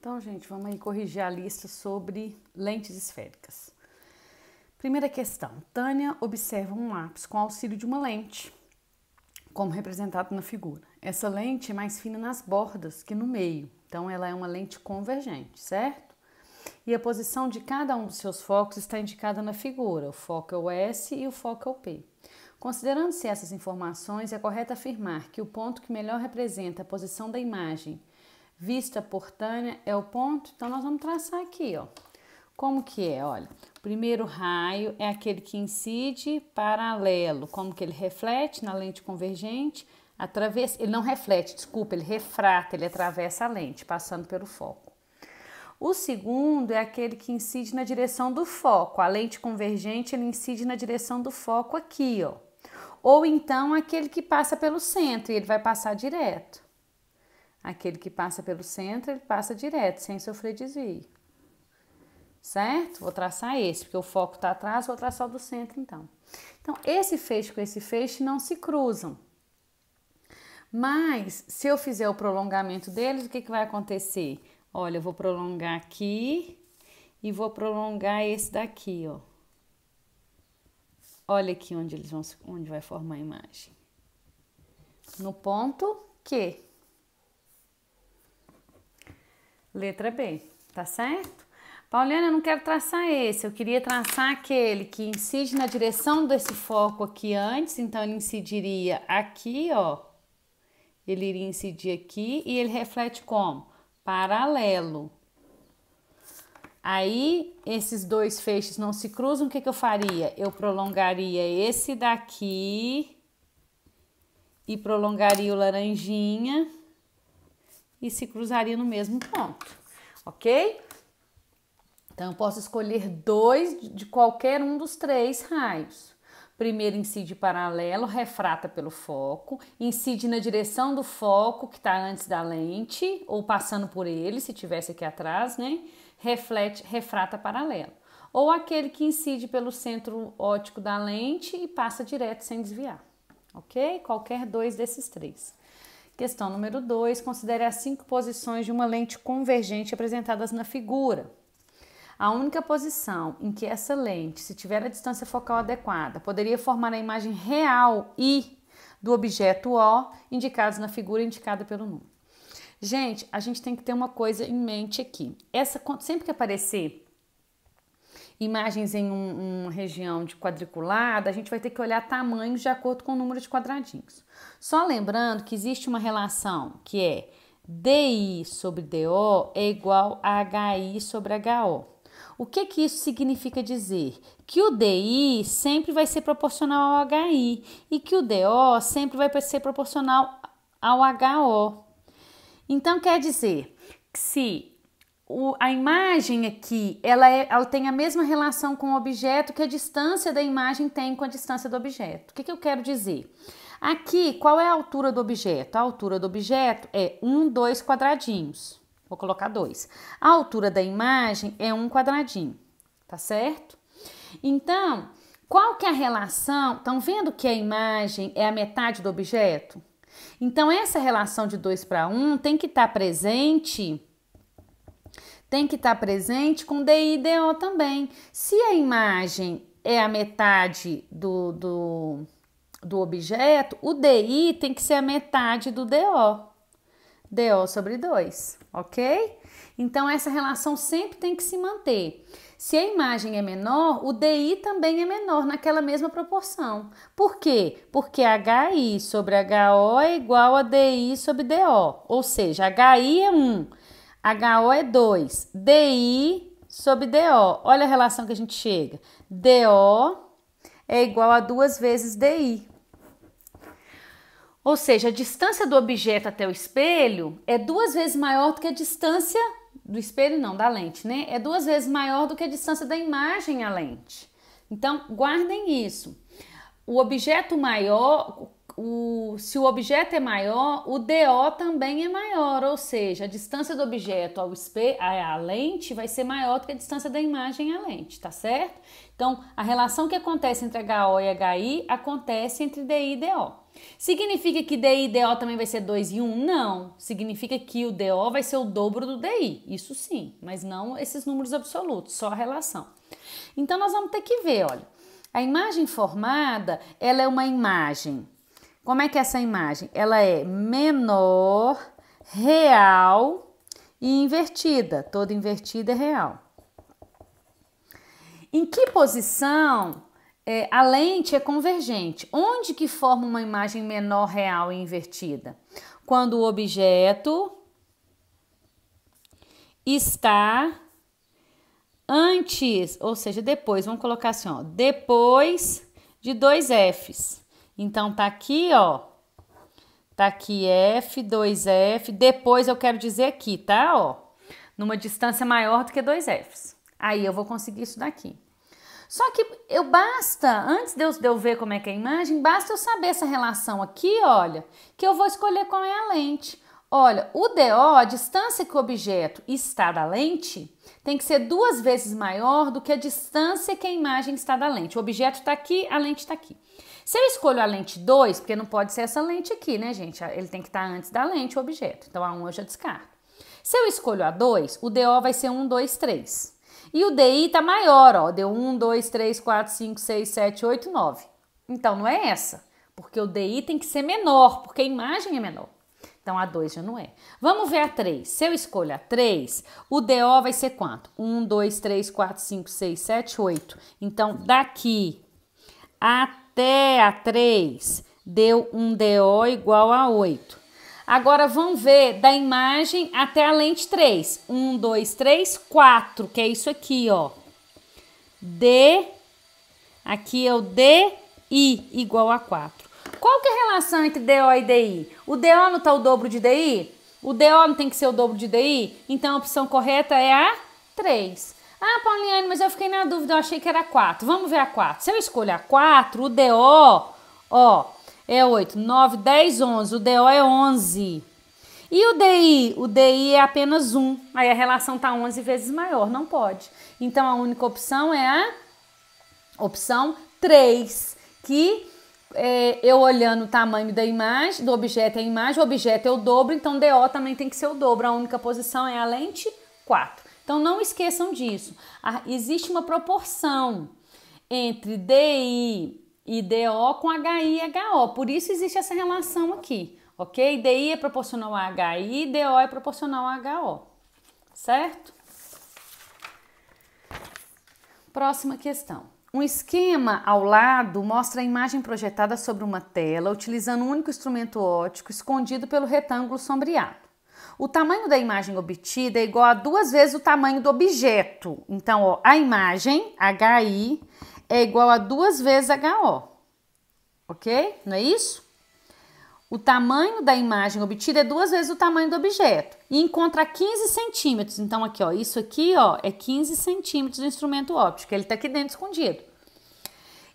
Então, gente, vamos aí corrigir a lista sobre lentes esféricas. Primeira questão. Tânia observa um lápis com auxílio de uma lente, como representado na figura. Essa lente é mais fina nas bordas que no meio, então ela é uma lente convergente, certo? E a posição de cada um dos seus focos está indicada na figura. O foco é o S e o foco é o P. Considerando-se essas informações, é correto afirmar que o ponto que melhor representa a posição da imagem vista por Tânia é o ponto. Então, nós vamos traçar aqui, ó. Como que é? Olha, o primeiro raio é aquele que incide paralelo. Como que ele reflete na lente convergente? Ele não reflete, desculpa, ele refrata, ele atravessa a lente, passando pelo foco. O segundo é aquele que incide na direção do foco. A lente convergente, ele incide na direção do foco aqui, ó. Ou então, aquele que passa pelo centro e ele vai passar direto. Aquele que passa pelo centro, ele passa direto, sem sofrer desvio. Certo? Vou traçar esse, porque o foco está atrás, vou traçar o do centro, então. Então, esse feixe com esse feixe não se cruzam. Mas, se eu fizer o prolongamento deles, o que vai acontecer? Olha, eu vou prolongar aqui e vou prolongar esse daqui, ó. Olha aqui onde vai formar a imagem. No ponto Q. Letra B, tá certo? Pauliana, eu não quero traçar esse, eu queria traçar aquele que incide na direção desse foco aqui antes, então ele incidiria aqui, ó. Ele iria incidir aqui e ele reflete como? Paralelo. Aí, esses dois feixes não se cruzam, o que eu faria? Eu prolongaria esse daqui e prolongaria o laranjinha e se cruzaria no mesmo ponto, ok? Então, eu posso escolher dois de qualquer um dos três raios. Primeiro incide paralelo, refrata pelo foco, incide na direção do foco que está antes da lente, ou passando por ele, se tivesse aqui atrás, né? Refrata paralelo. Ou aquele que incide pelo centro óptico da lente e passa direto sem desviar, ok? Qualquer dois desses três. Questão número 2, considere as 5 posições de uma lente convergente apresentadas na figura. A única posição em que essa lente, se tiver a distância focal adequada, poderia formar a imagem real I do objeto O, indicados na figura indicada pelo número. Gente, a gente tem que ter uma coisa em mente aqui. Sempre que aparecer imagens em uma região de quadriculada, a gente vai ter que olhar tamanhos de acordo com o número de quadradinhos. Só lembrando que existe uma relação que é DI sobre DO é igual a HI sobre HO. O que isso significa dizer? Que o DI sempre vai ser proporcional ao HI e que o DO sempre vai ser proporcional ao HO. Então, quer dizer que se a imagem aqui, ela tem a mesma relação com o objeto que a distância da imagem tem com a distância do objeto. O que eu quero dizer? Aqui, qual é a altura do objeto? A altura do objeto é 2 quadradinhos. Vou colocar 2. A altura da imagem é 1 quadradinho, tá certo? Então, qual que é a relação? Estão vendo que a imagem é a metade do objeto? Então, essa relação de 2 para 1 tem que estar presente com DI e DO também. Se a imagem é a metade do objeto, o DI tem que ser a metade do DO. DO sobre 2, ok? Então, essa relação sempre tem que se manter. Se a imagem é menor, o DI também é menor naquela mesma proporção. Por quê? Porque HI sobre HO é igual a DI sobre DO. Ou seja, HI é 1, HO é 2, DI sobre DO. Olha a relação que a gente chega. DO é igual a 2 vezes DI. Ou seja, a distância do objeto até o espelho é 2 vezes maior do que a distância do espelho, não, da lente, né? É 2 vezes maior do que a distância da imagem à lente. Então, guardem isso. O objeto maior, se o objeto é maior, o DO também é maior, ou seja, a distância do objeto ao espelho, à lente vai ser maior do que a distância da imagem à lente, tá certo? Então, a relação que acontece entre HO e HI acontece entre DI e DO. Significa que DI e DO também vai ser 2 e 1? Não. Significa que o DO vai ser o dobro do DI. Isso sim, mas não esses números absolutos, só a relação. Então, nós vamos ter que ver, olha. A imagem formada, ela é uma imagem. Como é que é essa imagem? Ela é menor, real e invertida. Toda invertida é real. Em que posição a lente é convergente? Onde que forma uma imagem menor, real e invertida? Quando o objeto está antes, ou seja, depois, vamos colocar assim, ó, depois de 2 Fs. Então, tá aqui, ó, tá aqui F, 2F, depois eu quero dizer aqui, tá, ó, numa distância maior do que 2 Fs. Aí eu vou conseguir isso daqui. Só que antes de eu ver como é que é a imagem, basta eu saber essa relação aqui, olha, que eu vou escolher qual é a lente. Olha, o DO, a distância que o objeto está da lente, tem que ser 2 vezes maior do que a distância que a imagem está da lente. O objeto está aqui, a lente está aqui. Se eu escolho a lente 2, porque não pode ser essa lente aqui, né, gente? Ele tem que estar antes da lente, o objeto. Então, a 1 eu já descarto. Se eu escolho a 2, o DO vai ser 1, 2, 3. E o DI tá maior, ó, deu 1, 2, 3, 4, 5, 6, 7, 8, 9. Então, não é essa, porque o DI tem que ser menor, porque a imagem é menor. Então, a 2 já não é. Vamos ver a 3. Se eu escolho a 3, o DO vai ser quanto? 1, 2, 3, 4, 5, 6, 7, 8. Então, daqui até a 3, deu um DO igual a 8. Agora, vamos ver da imagem até a lente 3. 1, 2, 3, 4, que é isso aqui, ó. D, aqui é o DI igual a 4. Qual que é a relação entre DO e DI? O DO não tá o dobro de DI? O DO não tem que ser o dobro de DI? Então, a opção correta é a 3. Ah, Pauliane, mas eu fiquei na dúvida, eu achei que era 4. Vamos ver a 4. Se eu escolher a 4, o DO, ó, é 8, 9, 10, 11. O DO é 11. E o DI? O DI é apenas 1. Aí a relação tá 11 vezes maior. Não pode. Então, a única opção é a opção 3. Que eu olhando o tamanho da imagem, do objeto é a imagem, o objeto é o dobro, então DO também tem que ser o dobro. A única posição é a lente 4. Então, não esqueçam disso. Existe uma proporção entre DI e DO com HI e HO. Por isso existe essa relação aqui, ok? DI é proporcional a HI, DO é proporcional a HO, certo? Próxima questão. Um esquema ao lado mostra a imagem projetada sobre uma tela utilizando um único instrumento óptico escondido pelo retângulo sombreado. O tamanho da imagem obtida é igual a 2 vezes o tamanho do objeto. Então, ó, a imagem, HI, é igual a 2 vezes HO, ok? Não é isso? O tamanho da imagem obtida é 2 vezes o tamanho do objeto e encontra 15 centímetros. Então, aqui, ó, isso aqui, ó, é 15 centímetros do instrumento óptico. Ele tá aqui dentro escondido.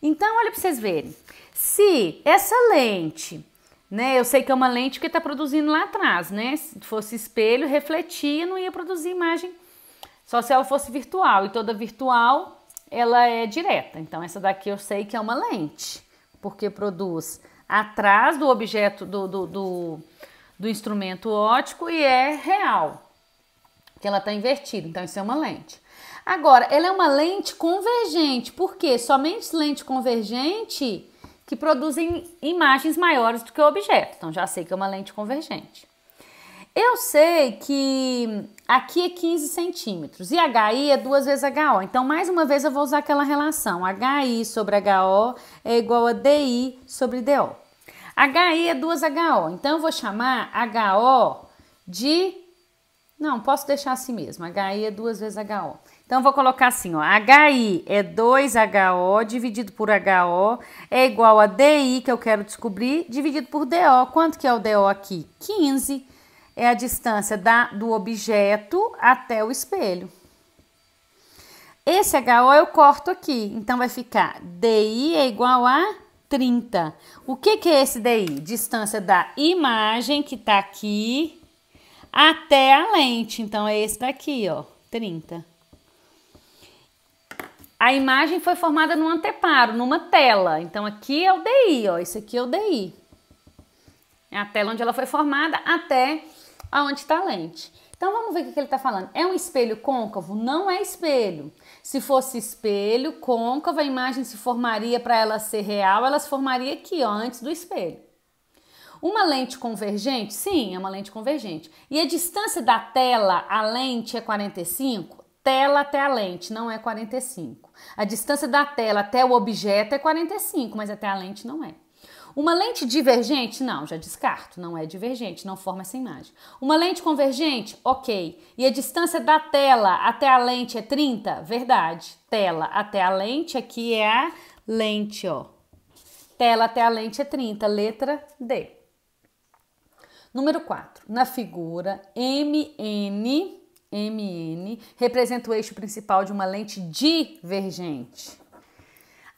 Então, olha para vocês verem. Se essa lente, né, eu sei que é uma lente que tá produzindo lá atrás, né? Se fosse espelho, refletia, não ia produzir imagem, só se ela fosse virtual. E toda virtual ela é direta. Então, essa daqui eu sei que é uma lente, porque produz atrás do objeto do instrumento óptico e é real, que ela está invertida. Então, isso é uma lente. Agora, ela é uma lente convergente, porque somente lente convergente que produzem imagens maiores do que o objeto. Então, já sei que é uma lente convergente. Eu sei que aqui é 15 centímetros e HI é 2 vezes HO. Então, mais uma vez, eu vou usar aquela relação. HI sobre HO é igual a DI sobre DO. HI é 2HO. Então, eu vou chamar HO de... Não, posso deixar assim mesmo. HI é 2 vezes HO. Então, eu vou colocar assim, ó. HI é 2HO dividido por HO é igual a DI, que eu quero descobrir, dividido por DO. Quanto que é o DO aqui? 15. É a distância do objeto até o espelho. Esse HO eu corto aqui, então vai ficar DI é igual a 30. O que é esse DI? Distância da imagem, que tá aqui, até a lente. Então, é esse daqui, ó, 30. A imagem foi formada num anteparo, numa tela. Então, aqui é o DI, ó, esse aqui é o DI. É a tela onde ela foi formada até aonde está a lente. Então, vamos ver o que ele está falando. É um espelho côncavo? Não é espelho. Se fosse espelho côncavo, a imagem se formaria, para ela ser real, ela se formaria aqui, ó, antes do espelho. Uma lente convergente? Sim, é uma lente convergente. E a distância da tela à lente é 45? Tela até a lente não é 45. A distância da tela até o objeto é 45, mas até a lente não é. Uma lente divergente? Não, já descarto, não é divergente, não forma essa imagem. Uma lente convergente? Ok. E a distância da tela até a lente é 30? Verdade. Tela até a lente, aqui é a lente, ó. Tela até a lente é 30, letra D. Número 4. Na figura, MN representa o eixo principal de uma lente divergente.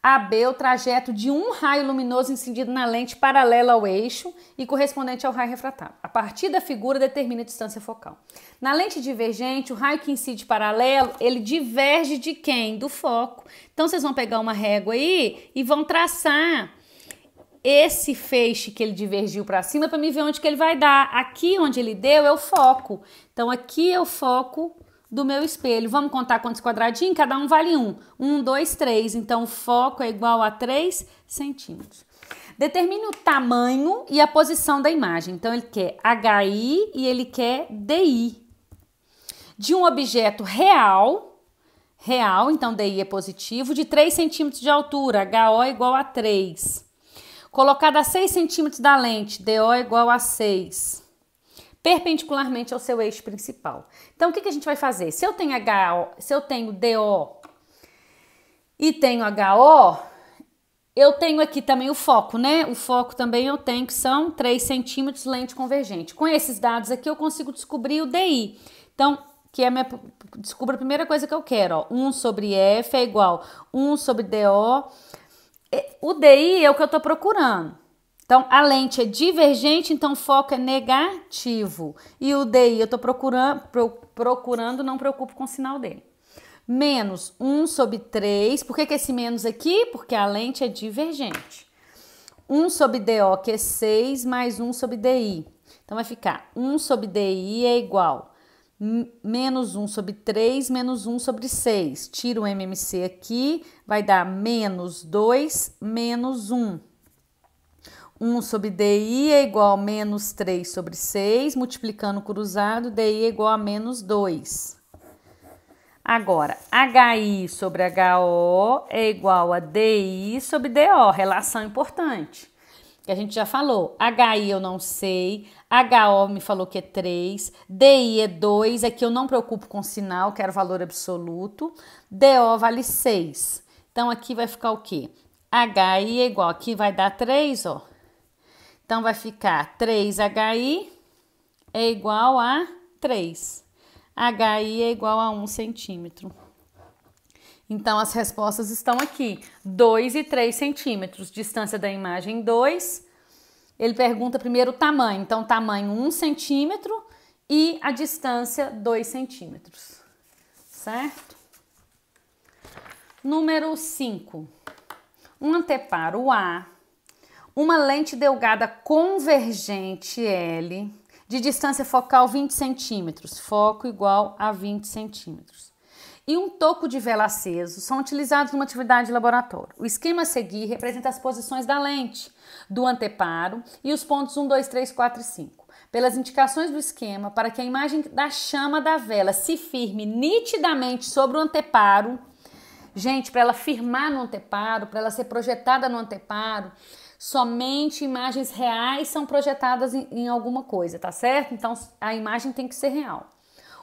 AB, o trajeto de um raio luminoso incidido na lente paralela ao eixo e correspondente ao raio refratável. A partir da figura, determina a distância focal. Na lente divergente, o raio que incide paralelo, ele diverge de quem? Do foco. Então, vocês vão pegar uma régua aí e vão traçar esse feixe que ele divergiu para cima para me ver onde que ele vai dar. Aqui onde ele deu é o foco. Então, aqui é o foco do meu espelho. Vamos contar quantos quadradinhos? Cada um vale 1. 1, 2, 3. Então, o foco é igual a 3 centímetros. Determine o tamanho e a posição da imagem. Então, ele quer HI e ele quer DI. De um objeto real, então DI é positivo, de 3 centímetros de altura, HO é igual a 3. Colocado a 6 centímetros da lente, DO é igual a 6. Perpendicularmente ao seu eixo principal. Então, o que a gente vai fazer? Se eu tenho DO e tenho HO, eu tenho aqui também o foco, né? O foco também eu tenho, que são 3 centímetros, lente convergente. Com esses dados aqui, eu consigo descobrir o DI. Então, descubra a primeira coisa que eu quero, ó. 1 sobre F é igual a 1 sobre DO. O DI é o que eu estou procurando. Então, a lente é divergente, então o foco é negativo. E o DI eu estou procurando, não preocupo com o sinal dele. Menos 1 sobre 3. Por que esse menos aqui? Porque a lente é divergente. 1 sobre DO, que é 6, mais 1 sobre DI. Então, vai ficar 1 sobre DI é igual a menos 1 sobre 3, menos 1 sobre 6. Tira o MMC aqui, vai dar menos 2, menos 1. 1 sobre DI é igual a menos 3 sobre 6, multiplicando cruzado, DI é igual a menos 2. Agora, HI sobre HO é igual a DI sobre DO, relação importante, que a gente já falou. HI eu não sei, HO me falou que é 3, DI é 2, aqui eu não preocupo com sinal, quero valor absoluto, DO vale 6. Então, aqui vai ficar o quê? HI é igual, aqui vai dar 3, ó. Então, vai ficar 3HI é igual a 3. HI é igual a 1 centímetro. Então, as respostas estão aqui. 2 e 3 centímetros. Distância da imagem, 2. Ele pergunta primeiro o tamanho. Então, tamanho 1 centímetro e a distância 2 centímetros. Certo? Número 5. Um anteparo A. Uma lente delgada convergente L, de distância focal 20 centímetros, foco igual a 20 centímetros. E um toco de vela aceso são utilizados numa atividade de laboratório. O esquema a seguir representa as posições da lente, do anteparo e os pontos 1, 2, 3, 4 e 5. Pelas indicações do esquema, para que a imagem da chama da vela se firme nitidamente sobre o anteparo, gente, para ela firmar no anteparo, para ela ser projetada no anteparo, somente imagens reais são projetadas em alguma coisa, tá certo? Então, a imagem tem que ser real.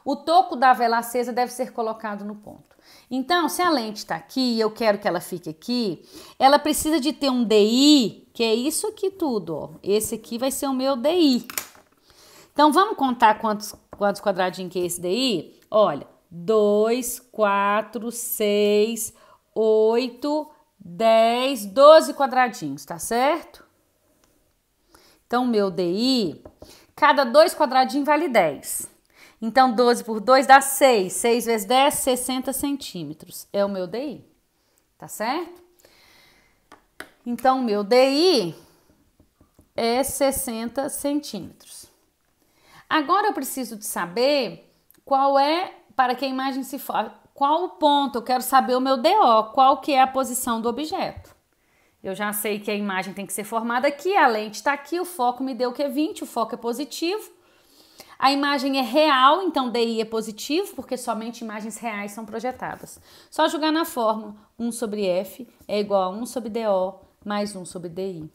O toco da vela acesa deve ser colocado no ponto. Então, se a lente está aqui e eu quero que ela fique aqui, ela precisa de ter um DI, que é isso aqui tudo, ó. Esse aqui vai ser o meu DI. Então, vamos contar quantos quadradinhos que é esse DI? Olha, 2, 4, 6, 8... 10, 12 quadradinhos, tá certo? Então, meu DI, cada 2 quadradinhos vale 10. Então, 12 por 2 dá 6. 6 vezes 10, 60 centímetros. É o meu DI, tá certo? Então, o meu DI é 60 centímetros. Agora eu preciso de saber qual é, para que a imagem se forme, qual o ponto, eu quero saber o meu DO, qual que é a posição do objeto. Eu já sei que a imagem tem que ser formada aqui, a lente está aqui, o foco me deu que é 20, o foco é positivo. A imagem é real, então DI é positivo, porque somente imagens reais são projetadas. Só jogar na fórmula, 1 sobre F é igual a 1 sobre DO mais 1 sobre DI.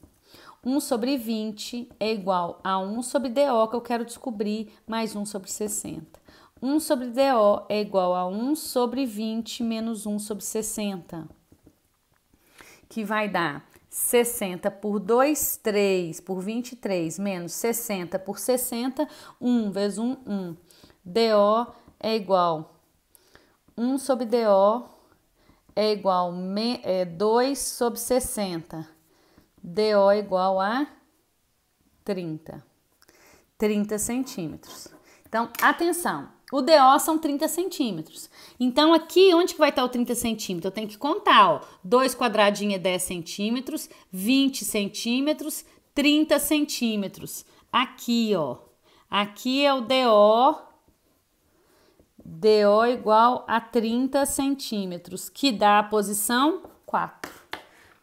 1 sobre 20 é igual a 1 sobre DO, que eu quero descobrir, mais 1 sobre 60. 1 sobre DO é igual a 1 sobre 20 menos 1 sobre 60, que vai dar 60 por 2, 3, por 23, menos 60 por 60, 1 vezes 1, 1. DO é igual 1 sobre DO é igual a 2 sobre 60. DO é igual a 30 centímetros. Então, atenção, o DO são 30 centímetros. Então, aqui, onde que vai estar o 30 centímetros? Eu tenho que contar, ó. 2 quadradinho é 10 centímetros, 20 centímetros, 30 centímetros. Aqui, ó. Aqui é o DO. DO igual a 30 centímetros, que dá a posição 4.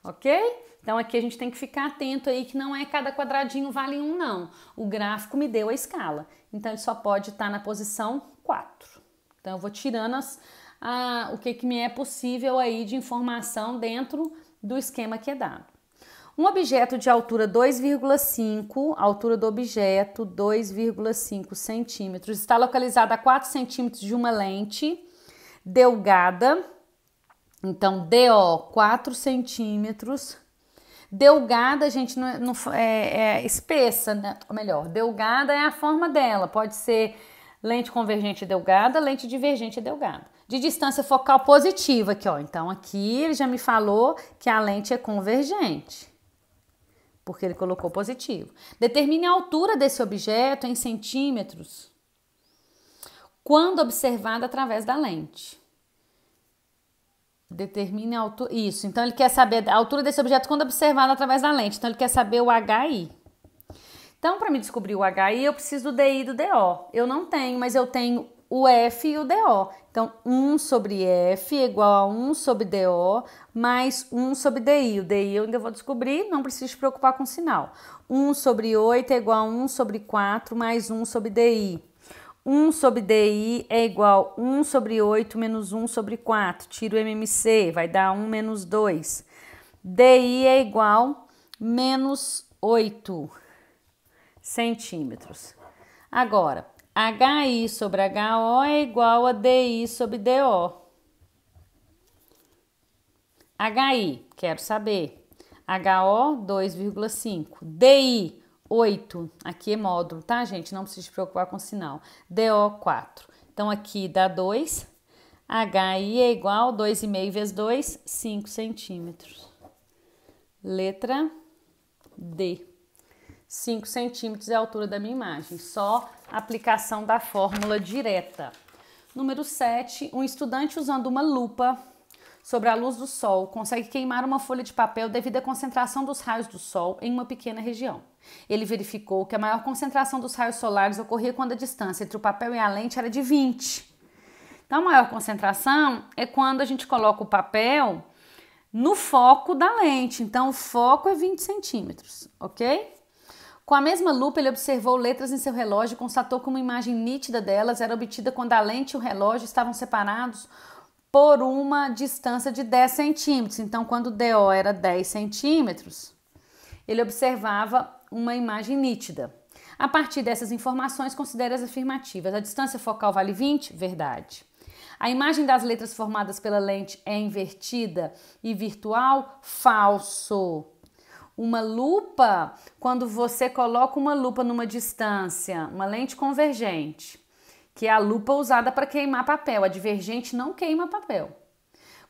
Ok? Então, aqui a gente tem que ficar atento aí que não é cada quadradinho vale 1, não. O gráfico me deu a escala. Então, ele só pode estar na posição 4. Então, eu vou tirando o que me é possível aí de informação dentro do esquema que é dado. Um objeto de altura 2,5, altura do objeto 2,5 centímetros, está localizado a 4 centímetros de uma lente delgada. Então, DO 4 centímetros. Delgada, gente, é espessa, né? Ou melhor, delgada é a forma dela. Pode ser lente convergente delgada, lente divergente delgada. De distância focal positiva aqui, ó. Então, aqui ele já me falou que a lente é convergente, porque ele colocou positivo. Determine a altura desse objeto em centímetros quando observado através da lente. Determine a altura. Isso, então ele quer saber a altura desse objeto quando observado através da lente. Então ele quer saber o HI. Então, para me descobrir o HI, eu preciso do DI e do DO. Eu não tenho, mas eu tenho o F e o DO. Então, 1 sobre F é igual a 1 sobre DO mais 1 sobre DI. O DI eu ainda vou descobrir, não preciso te preocupar com o sinal. 1 sobre 8 é igual a 1 sobre 4 mais 1 sobre DI. 1 sobre DI é igual a 1 sobre 8 menos 1 sobre 4. Tiro o MMC, vai dar 1 menos 2. DI é igual a menos 8 centímetros. Agora, HI sobre HO é igual a DI sobre DO. HI, quero saber. HO, 2,5. DI, 8, aqui é módulo, tá, gente? Não precisa se preocupar com o sinal. DO, 4. Então, aqui dá 2. HI é igual a 2,5 vezes 2, 5 centímetros. Letra D. 5 centímetros é a altura da minha imagem. Só aplicação da fórmula direta. Número 7. Um estudante usando uma lupa sobre a luz do sol consegue queimar uma folha de papel devido à concentração dos raios do sol em uma pequena região. Ele verificou que a maior concentração dos raios solares ocorria quando a distância entre o papel e a lente era de 20. Então, a maior concentração é quando a gente coloca o papel no foco da lente. Então, o foco é 20 centímetros, ok? Com a mesma lupa, ele observou letras em seu relógio e constatou que uma imagem nítida delas era obtida quando a lente e o relógio estavam separados por uma distância de 10 centímetros. Então, quando o DO era 10 centímetros, ele observava uma imagem nítida. A partir dessas informações, considere as afirmativas. A distância focal vale 20? Verdade. A imagem das letras formadas pela lente é invertida e virtual? Falso. Uma lupa, quando você coloca uma lupa numa distância, uma lente convergente, que é a lupa usada para queimar papel. A divergente não queima papel.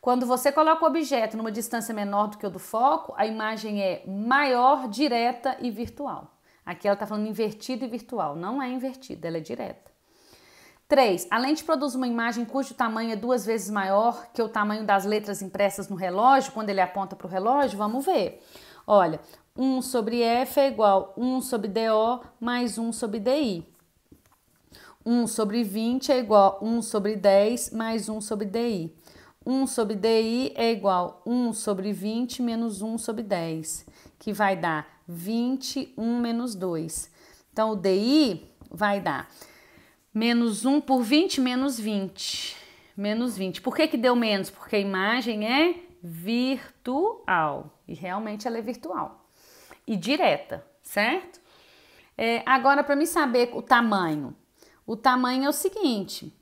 Quando você coloca o objeto numa distância menor do que o do foco, a imagem é maior, direta e virtual. Aqui ela está falando invertida e virtual. Não é invertida, ela é direta. 3. A lente produz uma imagem cujo tamanho é 2 vezes maior que o tamanho das letras impressas no relógio, quando ele aponta para o relógio. Vamos ver. Olha, 1 sobre F é igual a 1 sobre DO mais 1 sobre DI. 1 sobre 20 é igual a 1 sobre 10 mais 1 sobre DI. 1 sobre DI é igual a 1 sobre 20 menos 1 sobre 10, que vai dar 21 menos 2. Então, o DI vai dar menos 1 por 20 menos 20. Menos 20. Por que deu menos? Porque a imagem é virtual. E realmente ela é virtual. E direta, certo? Agora, para me saber o tamanho. O tamanho é o seguinte.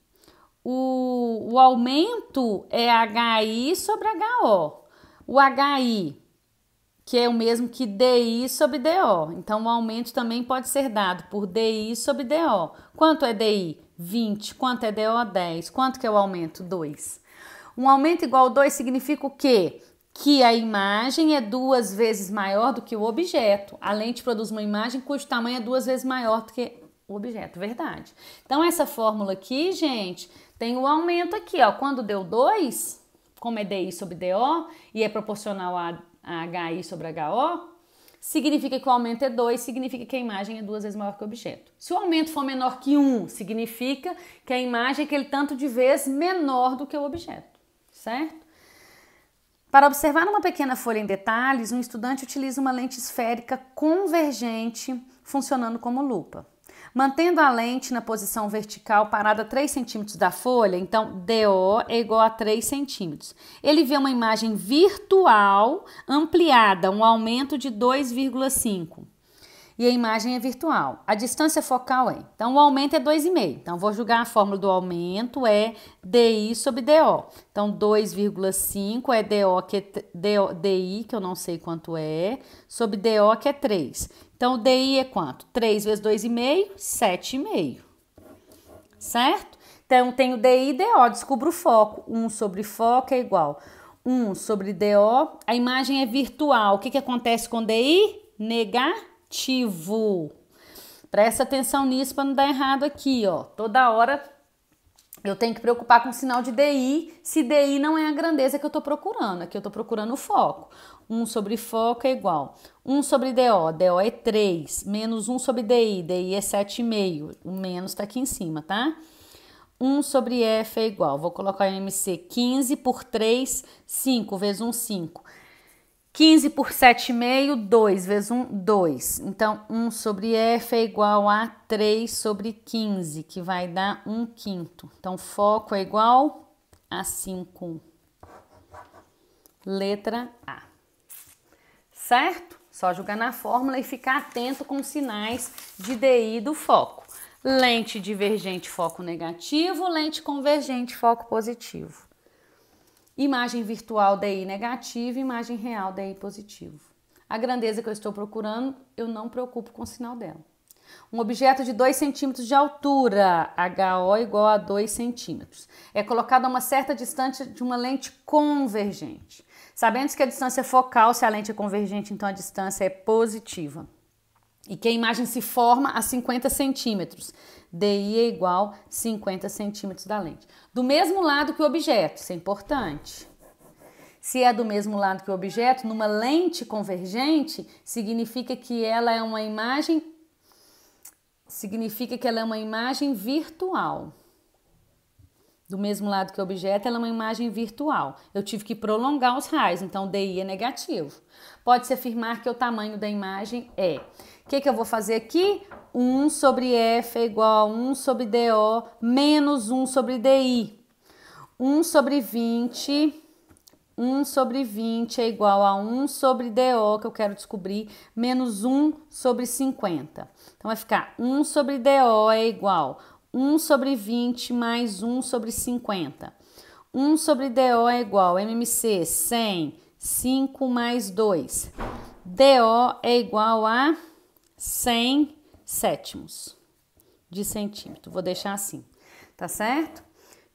O aumento é HI sobre HO. O HI, que é o mesmo que DI sobre DO. Então, o aumento também pode ser dado por DI sobre DO. Quanto é DI? 20. Quanto é DO? 10. Quanto que é o aumento? 2. Um aumento igual a 2 significa o quê? Que a imagem é 2 vezes maior do que o objeto. A lente produz uma imagem cujo tamanho é 2 vezes maior do que o objeto. Verdade. Então, essa fórmula aqui, gente, tem o aumento aqui, ó. Quando deu 2, como é DI sobre DO e é proporcional a HI sobre HO, significa que o aumento é 2, significa que a imagem é 2 vezes maior que o objeto. Se o aumento for menor que 1, significa que a imagem é aquele tanto de vezes menor do que o objeto, certo? Para observar uma pequena folha em detalhes, um estudante utiliza uma lente esférica convergente funcionando como lupa. Mantendo a lente na posição vertical parada a 3 centímetros da folha, então DO é igual a 3 centímetros. Ele vê uma imagem virtual ampliada, um aumento de 2,5. E a imagem é virtual. A distância focal é. Então, o aumento é 2,5. Então, vou jogar a fórmula do aumento é DI sobre DO. Então, 2,5 é DO, que é DI, que eu não sei quanto é, sobre DO, que é 3. Então, o DI é quanto? 3 vezes 2,5, 7,5. Certo? Então, tenho DI e DO. Descubro o foco. 1 sobre foco é igual a 1 sobre DO. A imagem é virtual. O que acontece com DI? Negativo. Presta atenção nisso para não dar errado aqui, ó. Toda hora eu tenho que preocupar com o sinal de DI, se DI não é a grandeza que eu tô procurando. Aqui eu tô procurando o foco. 1 sobre foco é igual a 1 sobre DO, DO é 3, menos 1 sobre DI, DI é 7,5. O menos tá aqui em cima, tá? 1 sobre F é igual, vou colocar em MC, 15 por 3, 5, vezes 1, 5. 15 por 7,5, 2 vezes 1, 2. Então, 1 sobre F é igual a 3 sobre 15, que vai dar 1/5. Então, foco é igual a 5. Letra A. Certo? Só jogar na fórmula e ficar atento com os sinais de DI do foco. Lente divergente, foco negativo. Lente convergente, foco positivo. Imagem virtual, DI negativo, imagem real, DI positivo. A grandeza que eu estou procurando, eu não me preocupo com o sinal dela. Um objeto de 2 centímetros de altura, HO igual a 2 centímetros. É colocado a uma certa distância de uma lente convergente. Sabendo que a distância focal, se a lente é convergente, então a distância é positiva. E que a imagem se forma a 50 centímetros. DI é igual a 50 centímetros da lente. Do mesmo lado que o objeto, isso é importante. Se é do mesmo lado que o objeto, numa lente convergente, significa que ela é uma imagem virtual. Do mesmo lado que o objeto, ela é uma imagem virtual. Eu tive que prolongar os raios, então DI é negativo. Pode-se afirmar que o tamanho da imagem é. O que eu vou fazer aqui? 1 sobre F é igual a 1 sobre DO menos 1 sobre DI. 1 sobre 20 é igual a 1 sobre DO, que eu quero descobrir, menos 1 sobre 50. Então, vai ficar 1 sobre DO é igual a 1 sobre 20 mais 1 sobre 50. 1 sobre DO é igual a MMC 100, 5 mais 2. DO é igual a 100 sétimos de centímetro. Vou deixar assim, tá certo? O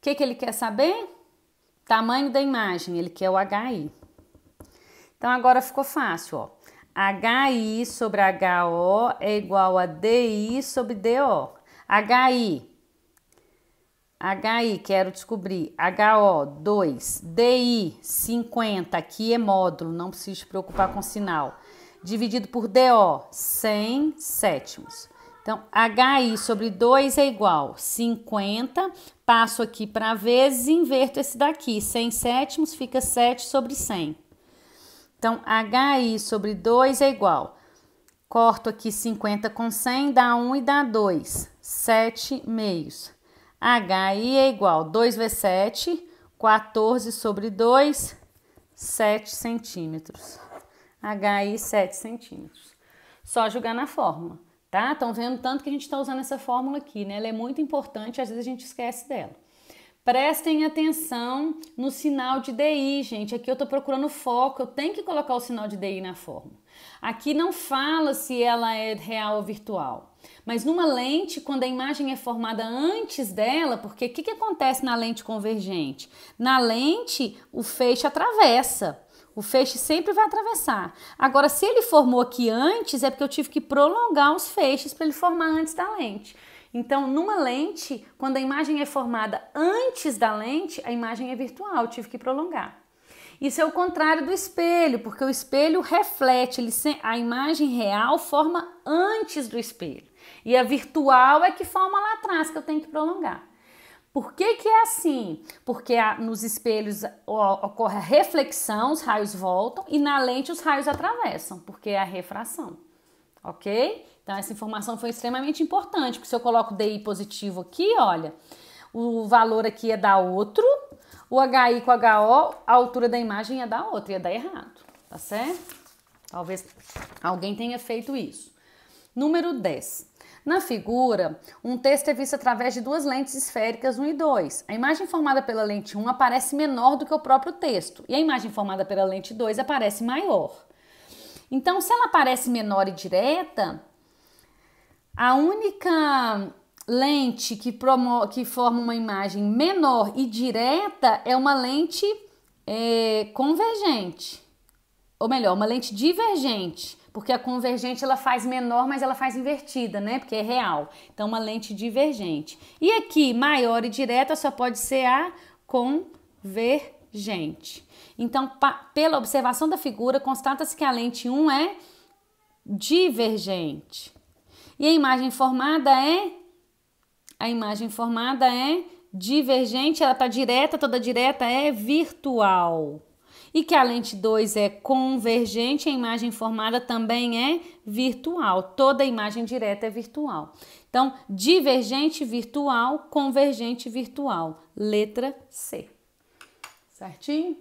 que ele quer saber? Tamanho da imagem, ele quer o HI. Então, agora ficou fácil, ó. HI sobre HO é igual a DI sobre DO. HI, quero descobrir. HO, 2. DI, 50. Aqui é módulo, não preciso te preocupar com sinal. dividido por DO, 100 sétimos. Então, HI sobre 2 é igual a 50, passo aqui para vezes e inverto esse daqui. 100 sétimos fica 7 sobre 100. Então, HI sobre 2 é igual. Corto aqui 50 com 100, dá 1 e dá 2. 7 meios. HI é igual 2 vezes 7, 14 sobre 2, 7 centímetros. HI 7 centímetros. Só jogar na fórmula. Tá? Estão vendo tanto que a gente está usando essa fórmula aqui, né? Ela é muito importante, às vezes a gente esquece dela. Prestem atenção no sinal de DI, gente. Aqui eu estou procurando foco, eu tenho que colocar o sinal de DI na fórmula. Aqui não fala se ela é real ou virtual. Mas numa lente, quando a imagem é formada antes dela, porque o que acontece na lente convergente? Na lente, o feixe atravessa. O feixe sempre vai atravessar. Agora, se ele formou aqui antes, é porque eu tive que prolongar os feixes para ele formar antes da lente. Então, numa lente, quando a imagem é formada antes da lente, a imagem é virtual, eu tive que prolongar. Isso é o contrário do espelho, porque o espelho reflete, a imagem real forma antes do espelho. E a virtual é que forma lá atrás, que eu tenho que prolongar. Por que que é assim? Porque nos espelhos ocorre a reflexão, os raios voltam, e na lente os raios atravessam, porque é a refração, ok? Então essa informação foi extremamente importante, porque se eu coloco DI positivo aqui, olha, o valor aqui ia dar outro, o HI com HO, a altura da imagem ia dar outro, ia dar errado, tá certo? Talvez alguém tenha feito isso. Número 10. Na figura, um texto é visto através de duas lentes esféricas 1 e 2. A imagem formada pela lente 1 aparece menor do que o próprio texto e a imagem formada pela lente 2 aparece maior. Então, se ela aparece menor e direta, a única lente que forma uma imagem menor e direta é uma lente convergente, ou melhor, uma lente divergente. Porque a convergente ela faz menor, mas ela faz invertida, né? Porque é real. Então, uma lente divergente. E aqui, maior e direta só pode ser a convergente. Então, pela observação da figura, constata-se que a lente 1 é divergente. E a imagem formada é divergente, ela está direta, toda direta é virtual. E que a lente 2 é convergente, a imagem formada também é virtual. Toda imagem direta é virtual. Então, divergente virtual, convergente virtual. Letra C. Certinho?